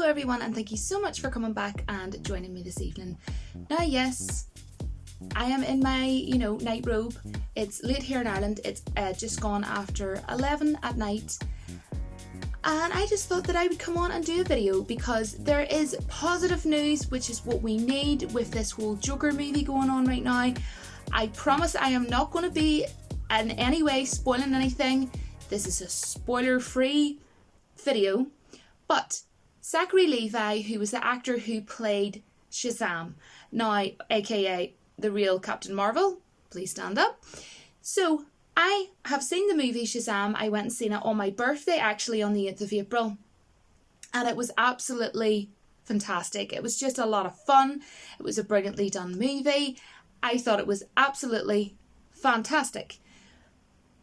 everyone, and thank you so much for coming back and joining me this evening. Now yes, I am in my, night robe. It's late here in Ireland. It's just gone after 11 at night. And I just thought that I would come on and do a video because there is positive news, which is what we need with this whole Joker movie going on right now. I promise I am not going to be in any way spoiling anything. This is a spoiler-free video. But Zachary Levi, who was the actor who played Shazam, now aka the real Captain Marvel, please stand up. So I have seen the movie Shazam. I went and seen it on my birthday, actually on the 8th of April. And it was absolutely fantastic. It was just a lot of fun. It was a brilliantly done movie. I thought it was absolutely fantastic.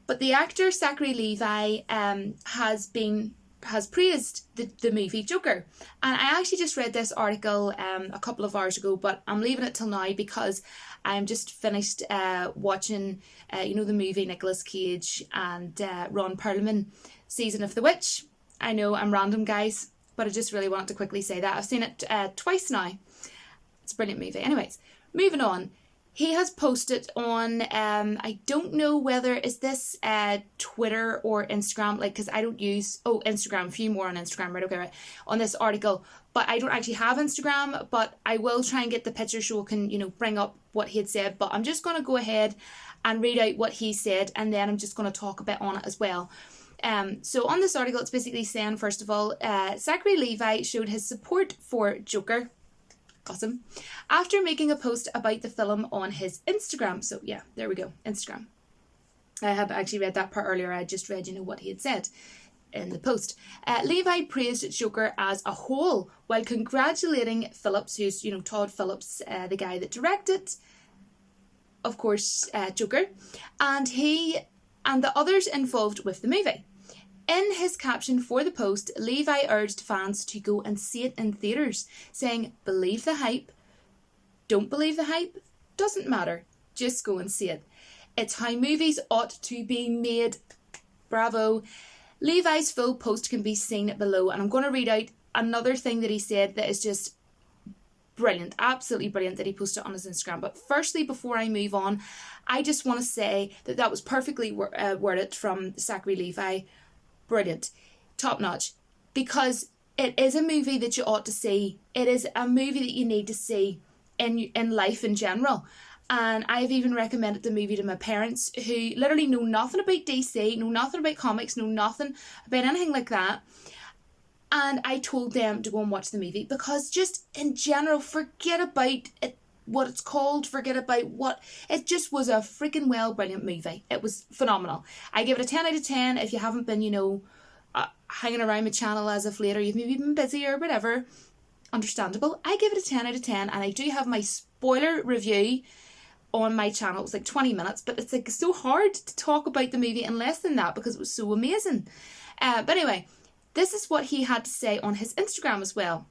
But the actor Zachary Levi has praised the movie Joker. And I actually just read this article a couple of hours ago, but I'm leaving it till now because I'm just finished watching, the movie Nicolas Cage and Ron Perlman, Season of the Witch. I know I'm random, guys, but I just really wanted to quickly say that. I've seen it twice now. It's a brilliant movie. Anyways, moving on. He has posted on, I don't know whether, is this Twitter or Instagram, because I don't use, Instagram, a few more on Instagram, right, on this article, but I don't actually have Instagram, but I will try and get the picture so I can, bring up what he had said, but I'm just going to go ahead and read out what he said, and then I'm just going to talk a bit on it as well. So on this article, it's basically saying, first of all, Zachary Levi showed his support for Joker. Awesome. After making a post about the film on his Instagram. So yeah, there we go. Instagram. I had actually read that part earlier. I just read, what he had said in the post. Levi praised Joker as a whole while congratulating Phillips, who's, Todd Phillips, the guy that directed, of course, Joker, and he and the others involved with the movie. In his caption for the post, Levi urged fans to go and see it in theatres, saying, "Believe the hype. Don't believe the hype. Doesn't matter. Just go and see it. It's how movies ought to be made." Bravo. Levi's full post can be seen below, and I'm going to read out another thing that he said that is just brilliant, absolutely brilliant, that he posted on his Instagram. But firstly, before I move on, I just want to say that was perfectly worded from Zachary Levi. Brilliant. Top notch. Because it is a movie that you ought to see. It is a movie that you need to see in life in general. And I've even recommended the movie to my parents, who literally know nothing about DC, know nothing about comics, know nothing about anything like that. And I told them to go and watch the movie because just in general, forget about it, what it's called, forget about what, it just was a freaking brilliant movie. It was phenomenal. I give it a 10 out of 10. If you haven't been, hanging around my channel as of later, you've maybe been busy or whatever, understandable. I give it a 10 out of 10, and I do have my spoiler review on my channel. It was like 20 minutes, but it's so hard to talk about the movie in less than that because it was so amazing. But anyway, this is what he had to say on his Instagram as well.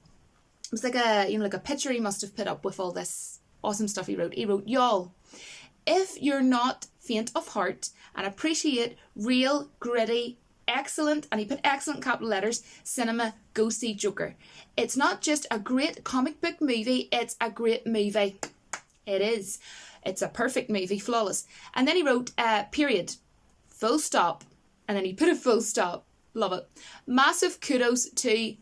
It was like a picture he must have put up with all this awesome stuff he wrote. He wrote, "Y'all, if you're not faint of heart and appreciate real, gritty, excellent," and he put excellent capital letters, "cinema, go see Joker. It's not just a great comic book movie, it's a great movie." It is. It's a perfect movie, flawless. And then he wrote, period, full stop. And then he put a full stop. Love it. Massive kudos to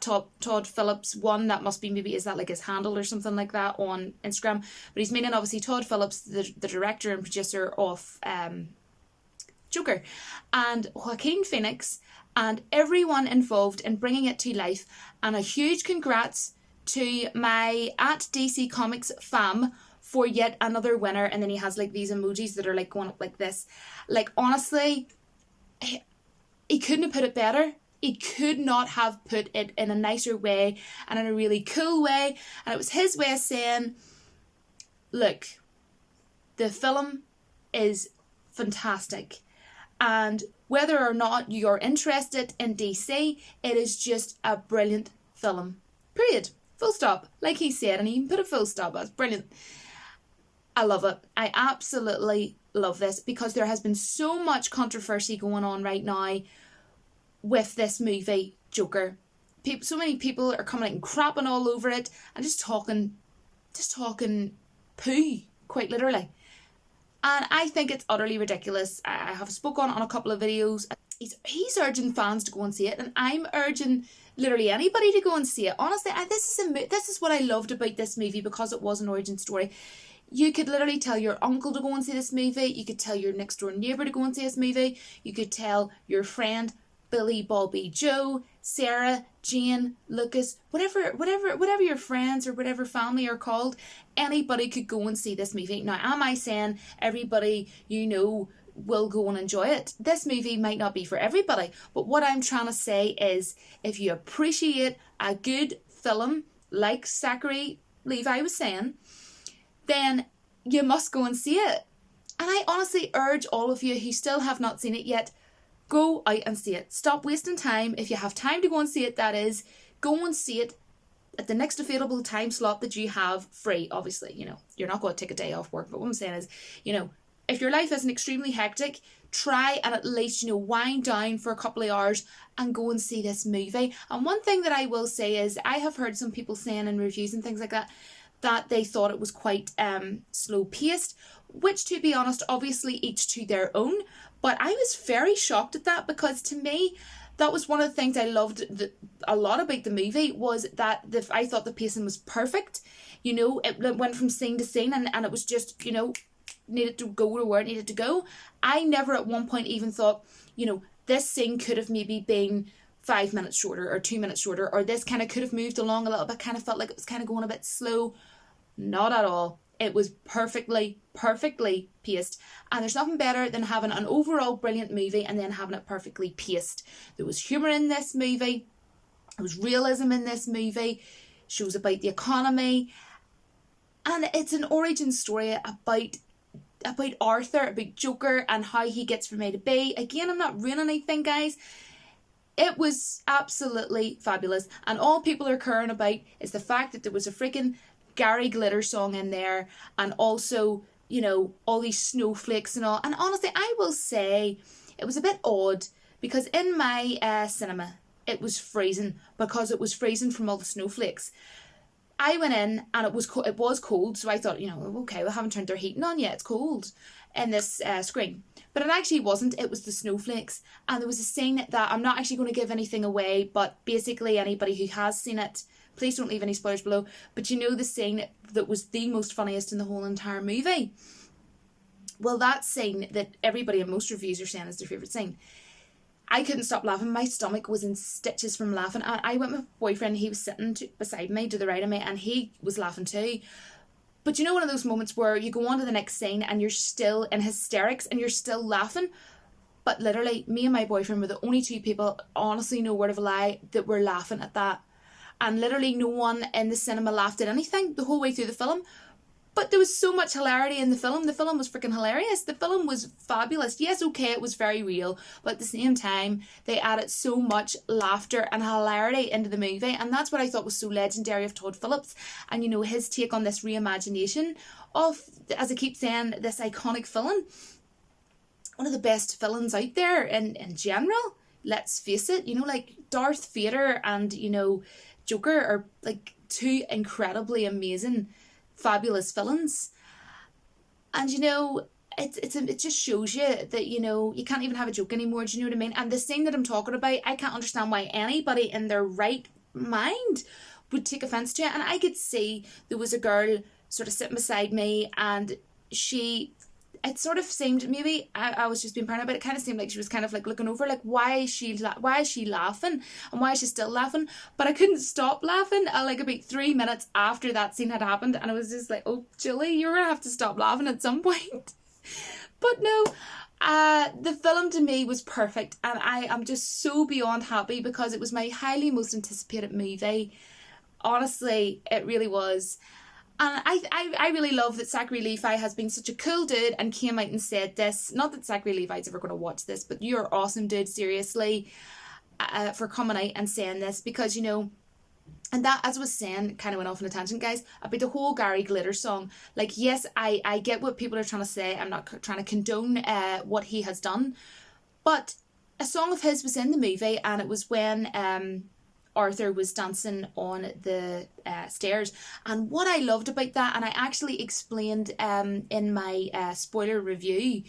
Todd Phillips one. That must be, maybe, is that like his handle or something like that on Instagram? But he's meaning obviously Todd Phillips, the director and producer of Joker, and Joaquin Phoenix, and everyone involved in bringing it to life. And a huge congrats to my @DC Comics fam for yet another winner. And then he has like these emojis that are like going up like this. Like, honestly, he couldn't have put it better. He could not have put it in a nicer way and in a really cool way. And it was his way of saying, look, the film is fantastic. And whether or not you're interested in DC, it is just a brilliant film. Period. Full stop. Like he said, and he even put a full stop. That's brilliant. I love it. I absolutely love this because there has been so much controversy going on right now with this movie, Joker. so many people are coming out and crapping all over it and just talking poo, quite literally. And I think it's utterly ridiculous. I have spoken on a couple of videos. He's urging fans to go and see it, and I'm urging literally anybody to go and see it. Honestly, this is what I loved about this movie, because it was an origin story. You could literally tell your uncle to go and see this movie. You could tell your next door neighbour to go and see this movie. You could tell your friend Billy, Bobby, Joe, Sarah, Jane, Lucas, whatever your friends or whatever family are called. Anybody could go and see this movie. Now, am I saying everybody you know will go and enjoy it? This movie might not be for everybody, but what I'm trying to say is, if you appreciate a good film, like Zachary Levi was saying, then you must go and see it. And I honestly urge all of you who still have not seen it yet, go out and see it. Stop wasting time. If you have time to go and see it, that is, go and see it at the next available time slot that you have free. Obviously, you're not going to take a day off work, but what I'm saying is, if your life isn't extremely hectic, try and at least, wind down for a couple of hours and go and see this movie. And one thing that I will say is, I have heard some people saying in reviews and things like that they thought it was quite slow paced, which, to be honest, obviously each to their own. But I was very shocked at that, because to me, that was one of the things I loved a lot about the movie, was that I thought the pacing was perfect. It went from scene to scene, and it was just, needed to go to where it needed to go. I never at one point even thought, this scene could have maybe been 5 minutes shorter or 2 minutes shorter, or this kind of could have moved along a little bit, kind of felt like it was kind of going a bit slow. Not at all. It was perfectly paced. And there's nothing better than having an overall brilliant movie and then having it perfectly paced. There was humour in this movie. There was realism in this movie. Shows about the economy. And it's an origin story about Arthur, about Joker, and how he gets from A to B. Again, I'm not ruining anything, guys. It was absolutely fabulous. And all people are caring about is the fact that there was a freaking Gary Glitter song in there, and also, all these snowflakes and all. And honestly, I will say it was a bit odd, because in my cinema, it was freezing, because it was freezing from all the snowflakes. I went in and it was cold, so I thought, okay, we haven't turned their heating on yet, it's cold in this screen. But it actually wasn't, it was the snowflakes. And there was a scene that I'm not actually going to give anything away, but basically anybody who has seen it, please don't leave any spoilers below, but the scene that was the most funniest in the whole entire movie? Well, that scene that everybody in most reviews are saying is their favourite scene. I couldn't stop laughing. My stomach was in stitches from laughing. I went with my boyfriend, he was sitting beside me, to the right of me, and he was laughing too. But one of those moments where you go on to the next scene and you're still in hysterics and you're still laughing. But literally, me and my boyfriend were the only two people, honestly, no word of a lie, that were laughing at that. And literally no one in the cinema laughed at anything the whole way through the film. But there was so much hilarity in the film. The film was freaking hilarious. The film was fabulous. Yes, okay, it was very real, but at the same time, they added so much laughter and hilarity into the movie. And that's what I thought was so legendary of Todd Phillips. And, his take on this reimagination of, as I keep saying, this iconic villain. One of the best villains out there in general. Let's face it, like Darth Vader and, Joker are like two incredibly amazing, fabulous villains. And it just shows you that you can't even have a joke anymore. Do you know what I mean? And the scene that I'm talking about, I can't understand why anybody in their right mind would take offence to it. And I could see there was a girl sort of sitting beside me, and it sort of seemed, maybe I was just being paranoid, but it kind of seemed like she was kind of like looking over, like, why is she laughing, and why is she still laughing? But I couldn't stop laughing like about 3 minutes after that scene had happened, and I was just like, oh, Julie, you're gonna have to stop laughing at some point. But no, the film to me was perfect, and I am just so beyond happy, because it was my highly most anticipated movie. Honestly, it really was. And I really love that Zachary Levi has been such a cool dude and came out and said this. Not that Zachary Levi's ever going to watch this, but you're awesome, dude, seriously, for coming out and saying this. Because, and that, as I was saying, kind of went off on a tangent, guys, about the whole Gary Glitter song. Like, yes, I get what people are trying to say. I'm not trying to condone what he has done. But a song of his was in the movie, and it was when Arthur was dancing on the stairs. And what I loved about that, and I actually explained in my spoiler review,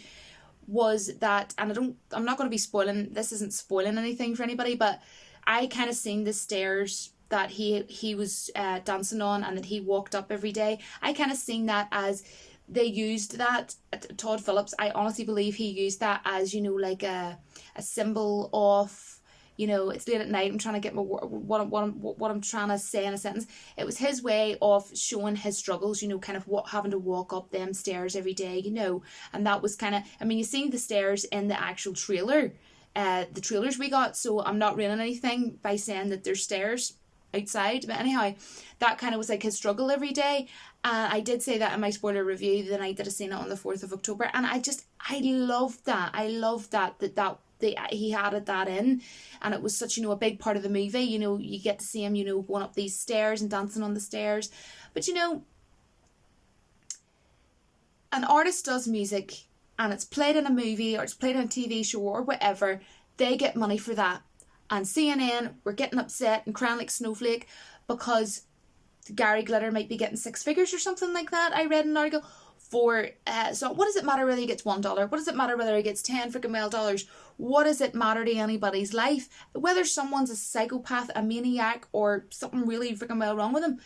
was that, and I'm not going to be spoiling, this isn't spoiling anything for anybody, but I kind of seen the stairs that he was dancing on and that he walked up every day. I kind of seen that as they used that, Todd Phillips, I honestly believe he used that as, you know, like a symbol of, you know, it's late at night, I'm trying to get my what I'm trying to say in a sentence. It was his way of showing his struggles, you know, kind of having to walk up them stairs every day, you know. And that was kind of, I mean, you seen the stairs in the actual trailer, the trailers we got, so I'm not ruining anything by saying that there's stairs outside, but anyhow, that kind of was like his struggle every day. I did say that in my spoiler review the night that I seen it on the 4th of October, and I loved that. I loved that he added that in, and it was such, you know, a big part of the movie. You know, you get to see him, you know, going up these stairs and dancing on the stairs. But you know, an artist does music and it's played in a movie or it's played in a TV show or whatever, they get money for that. And CNN were getting upset and crying like Snowflake because Gary Glitter might be getting 6 figures or something like that. I read an article for, so what does it matter whether he gets $1? What does it matter whether he gets 10 freaking well dollars? What does it matter to anybody's life? Whether someone's a psychopath, a maniac, or something really freaking well wrong with them,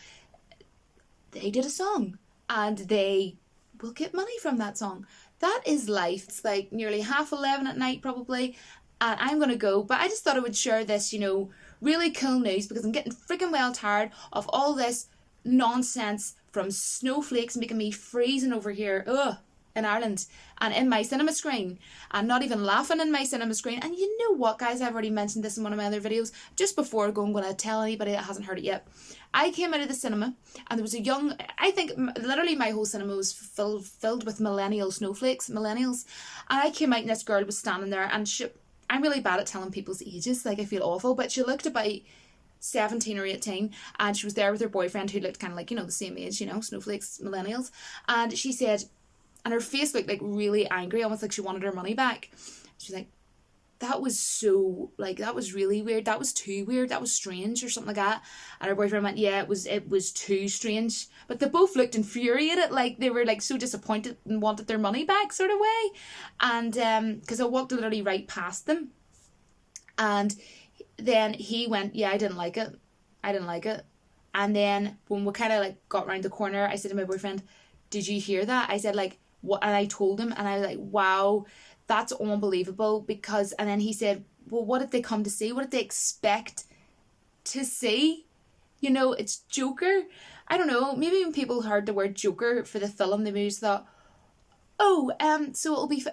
they did a song and they will get money from that song. That is life. It's like nearly 11:30 at night probably, and I'm going to go, but I just thought I would share this, you know, really cool news because I'm getting freaking well tired of all this nonsense from Snowflakes making me freezing over here in Ireland and in my cinema screen and not even laughing in my cinema screen. And you know what, guys, I've already mentioned this in one of my other videos. Just before I go, I'm going to tell anybody that hasn't heard it yet. I came out of the cinema and there was a young, I think literally my whole cinema was filled with millennial snowflakes, millennials, and I came out and this girl was standing there, and I'm really bad at telling people's ages, like I feel awful, but she looked about 17 or 18, and she was there with her boyfriend who looked kind of like, you know, the same age, you know, snowflakes, millennials. And she said, and her face looked like really angry, almost like she wanted her money back. She was like, that was so, like, that was really weird, that was too weird, that was strange, or something like that. And her boyfriend went, yeah, it was too strange. But they both looked infuriated, like they were like so disappointed and wanted their money back sort of way. And because I walked literally right past them, and then he went, yeah, I didn't like it. And then when we kind of like got round the corner, I said to my boyfriend, did you hear that? I said, like, what? And I told him, and I was like, wow, that's unbelievable. Because, and then he said, well, what did they come to see? What did they expect to see? You know, it's Joker. I don't know, maybe when people heard the word Joker for the film, they maybe thought, oh, so it'll be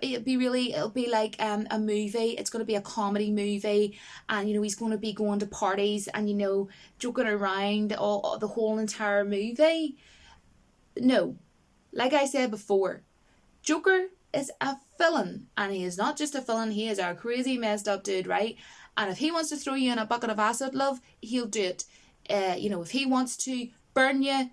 like a movie. It's going to be a comedy movie, and you know he's going to be going to parties and, you know, joking around all the whole entire movie. No, like I said before, Joker is a villain, and he is not just a villain. He is a crazy messed up dude, right? And if he wants to throw you in a bucket of acid, love, he'll do it. You know, if he wants to burn you,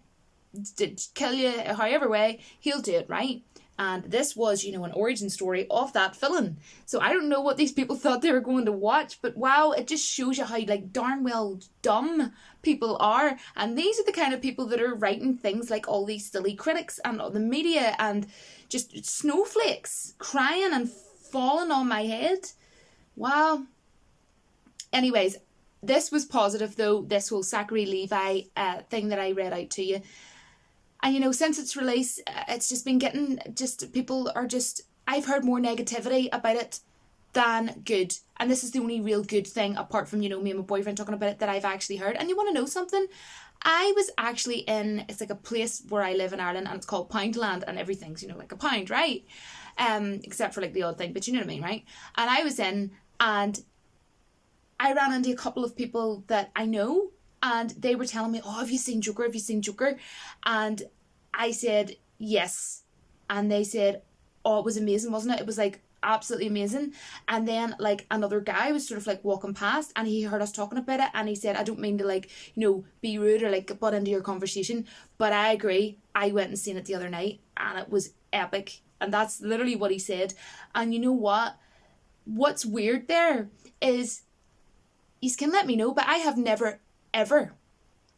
kill you, however way, he'll do it, right? And this was, you know, an origin story of that villain. So I don't know what these people thought they were going to watch, but wow, it just shows you how, like, darn well dumb people are. And these are the kind of people that are writing things like all these silly critics and the media and just snowflakes crying and falling on my head. Wow. Anyways, this was positive though, this whole Zachary Levi thing that I read out to you. And, you know, since its release, it's just been getting, people are just, I've heard more negativity about it than good. And this is the only real good thing, apart from, you know, me and my boyfriend talking about it, that I've actually heard. And you want to know something? I was actually it's like a place where I live in Ireland, and it's called Poundland, and everything's, you know, like a pound, right? Except for like the odd thing, but you know what I mean, right? And I was in, and I ran into a couple of people that I know, and they were telling me, oh, have you seen Joker? Have you seen Joker? And I said, yes. And they said, oh, it was amazing, wasn't it? It was like absolutely amazing. And then like another guy was sort of like walking past, and he heard us talking about it, and he said, I don't mean to, like, you know, be rude or like butt into your conversation, but I agree. I went and seen it the other night, and it was epic. And that's literally what he said. And you know what? What's weird there is, you can let me know, but I have never ever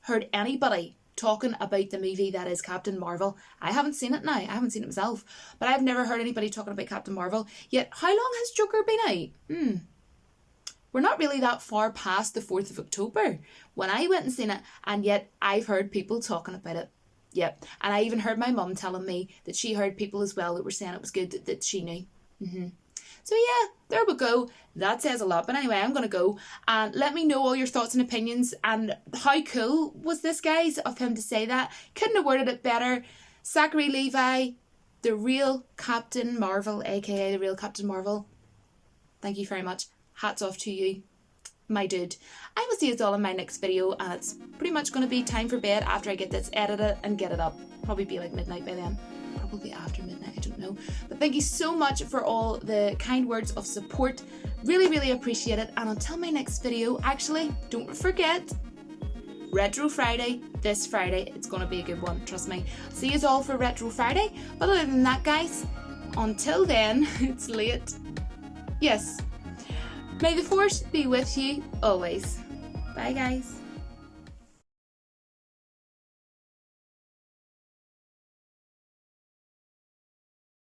heard anybody talking about the movie that is Captain Marvel. I haven't seen it now. I haven't seen it myself. But I've never heard anybody talking about Captain Marvel. Yet, how long has Joker been out? We're not really that far past the 4th of October when I went and seen it. And yet, I've heard people talking about it. Yep. And I even heard my mum telling me that she heard people as well that were saying it was good, that she knew. So yeah, there we go. That says a lot. But anyway, I'm going to go. And let me know all your thoughts and opinions. And how cool was this, guys, of him to say that? Couldn't have worded it better. Zachary Levi, the real Captain Marvel, aka the real Captain Marvel. Thank you very much. Hats off to you, my dude. I will see you all in my next video. And it's pretty much going to be time for bed after I get this edited and get it up. Probably be like midnight by then. Probably after midnight, I don't know. But thank you so much for all the kind words of support. Really, really appreciate it. And until my next video, actually, don't forget, Retro Friday, this Friday. It's going to be a good one, trust me. See you all for Retro Friday. But other than that, guys, until then, it's late. Yes. May the force be with you always. Bye, guys.